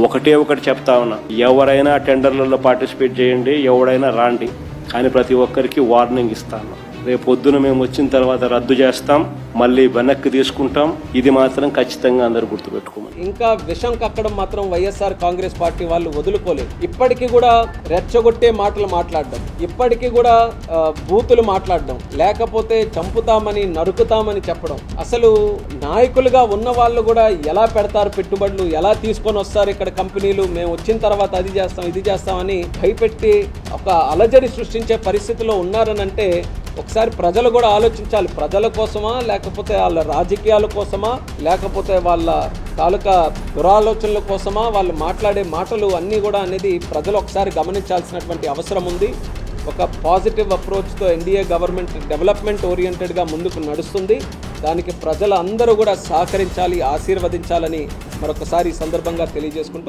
ఒకటి చెప్తా ఉన్నా, ఎవరైనా టెండర్లలో పార్టిసిపేట్ చేయండి, ఎవడైనా రాండి, కానీ ప్రతి ఒక్కరికి వార్నింగ్ ఇస్తాను. రేపు పొద్దున మేము వచ్చిన తర్వాత రద్దు చేస్తాం, మళ్ళీ వెనక్కి తీసుకుంటాం. ఇది మాత్రం ఖచ్చితంగా అందరూ గుర్తుపెట్టుకోమని. ఇంకా విషం కక్కడం మాత్రం వైఎస్ఆర్ కాంగ్రెస్ పార్టీ వాళ్ళు వదులుకోలేదు. ఇప్పటికీ కూడా రెచ్చగొట్టే మాటలు మాట్లాడడం, ఇప్పటికీ కూడా బూతులు మాట్లాడడం, లేకపోతే చంపుతామని నరుకుతామని చెప్పడం. అసలు నాయకులుగా ఉన్న వాళ్ళు కూడా ఎలా పెడతారు పెట్టుబడులు, ఎలా తీసుకొని వస్తారు ఇక్కడ కంపెనీలు, మేము వచ్చిన తర్వాత అది చేస్తాం ఇది చేస్తామని భయపెట్టి ఒక అలజడి సృష్టించే పరిస్థితిలో ఉన్నారనంటే ఒకసారి ప్రజలు కూడా ఆలోచించాలి. ప్రజల కోసమా, లేకపోతే వాళ్ళ రాజకీయాల కోసమా, లేకపోతే వాళ్ళ తాలూకా దురాలోచనల కోసమా వాళ్ళు మాట్లాడే మాటలు అన్నీ కూడా అనేది ప్రజలు ఒకసారి గమనించాల్సినటువంటి అవసరం ఉంది. ఒక పాజిటివ్ అప్రోచ్తో ఎన్డీఏ గవర్నమెంట్ డెవలప్మెంట్ ఓరియంటెడ్గా ముందుకు నడుస్తుంది. దానికి ప్రజలు అందరూ కూడా సహకరించాలి, ఆశీర్వదించాలని మరొకసారి ఈ సందర్భంగా తెలియజేసుకుంటూ